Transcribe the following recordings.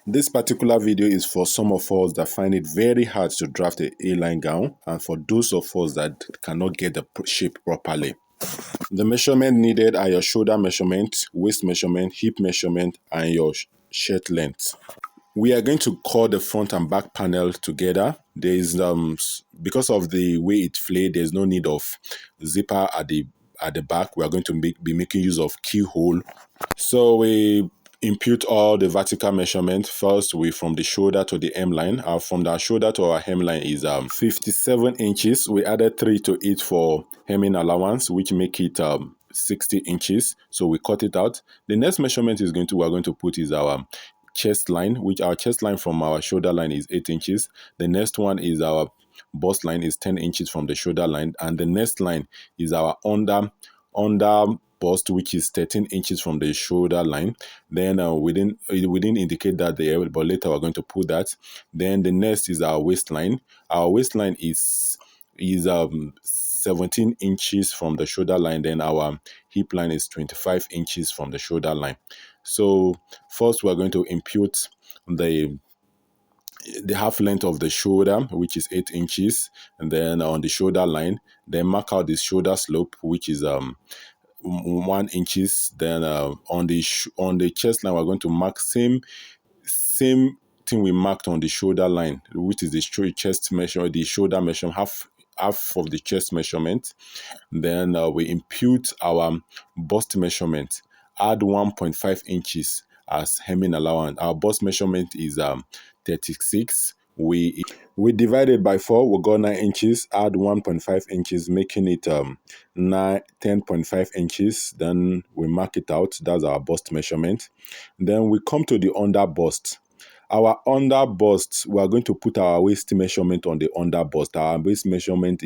This particular video is for some of us that find it very hard to draft a A-line gown and for those of us that cannot get the shape properly. The measurement needed are your shoulder measurement, waist measurement, hip measurement, and your shirt length. We are going to cut the front and back panel together. There is because of the way it flayed, there's no need of zipper at the back. We are going to be making use of keyhole. So we impute all the vertical measurement. First, we from the shoulder to the hemline. From the shoulder to our hemline is 57 inches. We added 3 to it for hemming allowance, which make it 60 inches. So we cut it out. The next measurement is we're going to put is our chest line, which our chest line from our shoulder line is 8 inches. The next one is our bust line is 10 inches from the shoulder line, and the next line is our under bust, which is 13 inches from the shoulder line. Then we didn't indicate that there, but later we're going to put that. Then the next is our waistline. Our waistline is 17 inches from the shoulder line. Then our hip line is 25 inches from the shoulder line. So first we're going to impute the half length of the shoulder, which is 8 inches, and then on the shoulder line, then mark out the shoulder slope, which is 1 inches. Then on the chest line, we're going to mark same thing we marked on the shoulder line, which is the chest measure, the shoulder measurement, half of the chest measurement. Then we impute our bust measurement, add 1.5 inches as hemming allowance. Our bust measurement is 36. We divided by 4, we got 9 inches, add 1.5 inches, making it 10.5 inches. Then we mark it out. That's our bust measurement. Then we come to the under bust. Our under bust, we are going to put our waist measurement on the under bust. Our waist measurement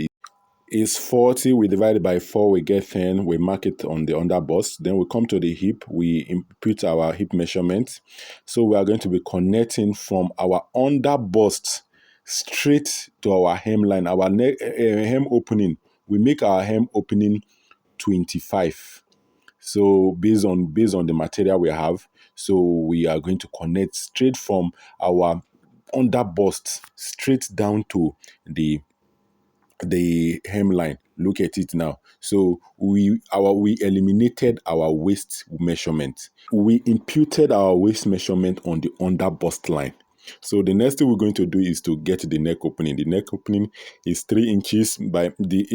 is 40. We divide it by 4, we get 10. We mark it on the under bust. Then we come to the hip. We input our hip measurement. So we are going to be connecting from our under bust straight to our hemline, our hem opening. We make our hem opening 25. So based on the material we have, so we are going to connect straight from our under bust straight down to the hemline. Look at it now. So we eliminated our waist measurement. We imputed our waist measurement on the under bust line. So the next thing we're going to do is to get the neck opening. The neck opening is 3 inches by the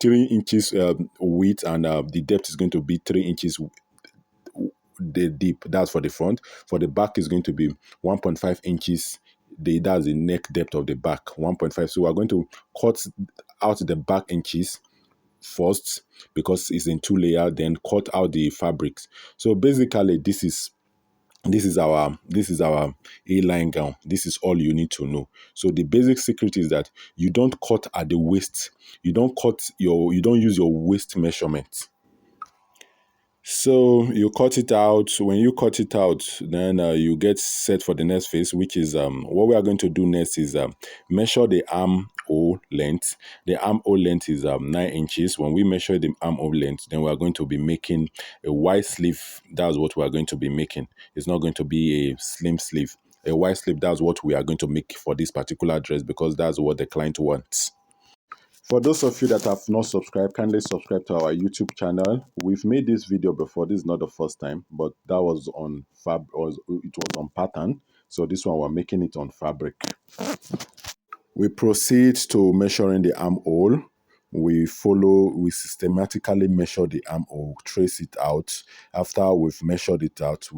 3 inches width, and the depth is going to be 3 inches the deep. That's for the front. For the back is going to be 1.5 inches. That's the neck depth of the back, 1.5. So we're going to cut out the back inches first because it's in 2 layers, then cut out the fabrics. So basically this is our A-line gown. This is all you need to know. So the basic secret is that you don't cut at the waist. You don't use your waist measurement. So you cut it out. When you cut it out, then you get set for the next phase, which is what we are going to do next is measure the armhole length. The armhole length is 9 inches. When we measure the armhole length, then we are going to be making a wide sleeve. That's what we are going to be making. It's not going to be a slim sleeve. A wide sleeve, that's what we are going to make for this particular dress because that's what the client wants. For those of you that have not subscribed, kindly subscribe to our YouTube channel. We've made this video before. This is not the first time, but that was on it was on pattern. So this one we're making it on fabric. We proceed to measuring the armhole. We systematically measure the armhole, trace it out. After we've measured it out,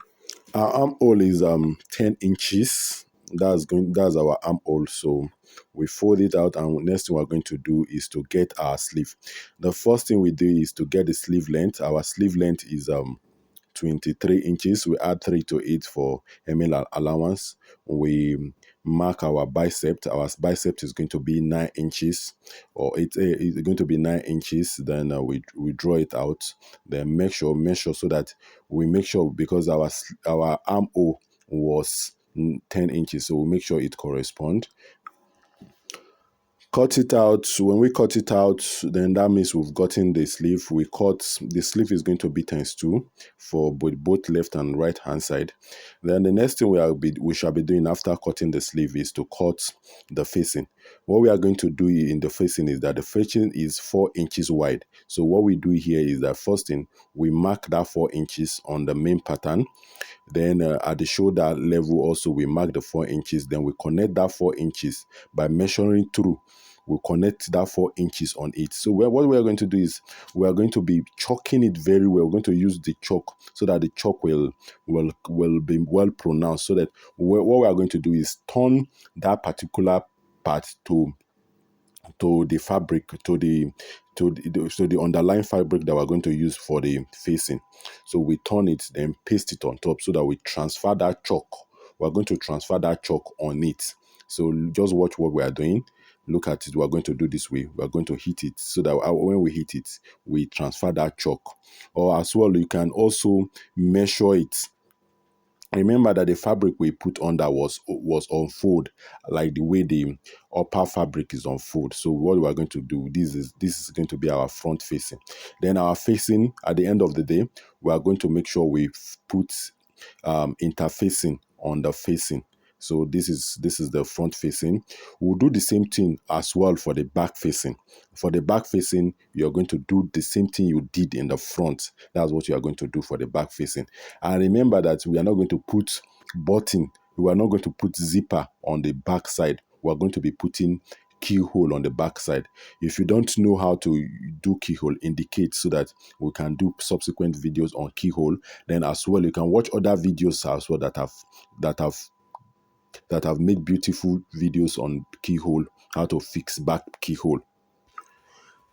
our armhole is 10 inches. That's our armhole. So we fold it out, and next thing we're going to do is to get our sleeve. The first thing we do is to get the sleeve length. Our sleeve length is 23 inches. We add 3 to it for hemming allowance. We mark our bicep. Our bicep is going to be 9 inches, or it's going to be 9 inches. Then we draw it out. Then measure so that we make sure, because our armhole was 10 inches, so we make sure it corresponds. cut it out. When we cut it out, then that means we've gotten the sleeve. We cut the sleeve is going to be times 2 for both left and right hand side. Then the next thing we shall be doing after cutting the sleeve is to cut the facing. What we are going to do in the facing is that the facing is 4 inches wide. So what we do here is that first thing, we mark that 4 inches on the main pattern. Then at the shoulder level also we mark the 4 inches. Then we connect that 4 inches by measuring through. We connect that 4 inches on it. So what we are going to do is we are going to be chalking it very well. We're going to use the chalk so that the chalk will be well pronounced. So that what we are going to do is turn that particular part to the fabric, to the underlying fabric that we're going to use for the facing. So we turn it, then paste it on top so that we transfer that chalk. We're going to transfer that chalk on it. So just watch what we are doing. Look at it. We're going to do this way. We're going to hit it so that when we hit it, we transfer that chalk. Or as well, you can also measure it. Remember that the fabric we put under was on fold, like the way the upper fabric is on fold. So what we are going to do, this is going to be our front facing. Then our facing, at the end of the day, we are going to make sure we put interfacing on the facing. So this is the front facing. We'll do the same thing as well for the back facing. For the back facing, you're going to do the same thing you did in the front. That's what you are going to do for the back facing. And remember that we are not going to put button. We are not going to put zipper on the back side. We are going to be putting keyhole on the back side. If you don't know how to do keyhole, indicate so that we can do subsequent videos on keyhole. Then as well, you can watch other videos as well that have made beautiful videos on keyhole, how to fix back keyhole.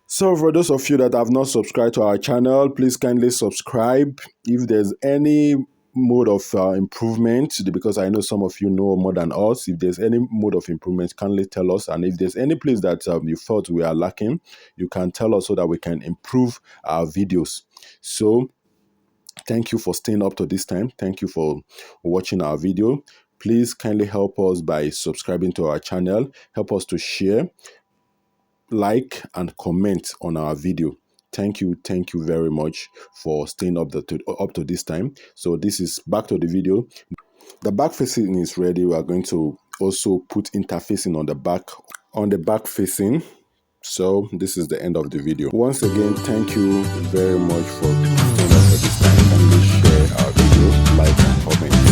So for those of you that have not subscribed to our channel, please kindly subscribe. If there's any mode of improvement, because I know some of you know more than us, if there's any mode of improvement, kindly tell us. And if there's any place that you felt we are lacking, you can tell us so that we can improve our videos. So thank you for staying up to this time. Thank you for watching our video. Please kindly help us by subscribing to our channel. Help us to share, like, and comment on our video. Thank you very much for staying up to this time. So this is back to the video. The back facing is ready. We are going to also put interfacing on the back facing. So this is the end of the video. Once again, thank you very much for staying up to this time. Kindly share our video, like, and comment.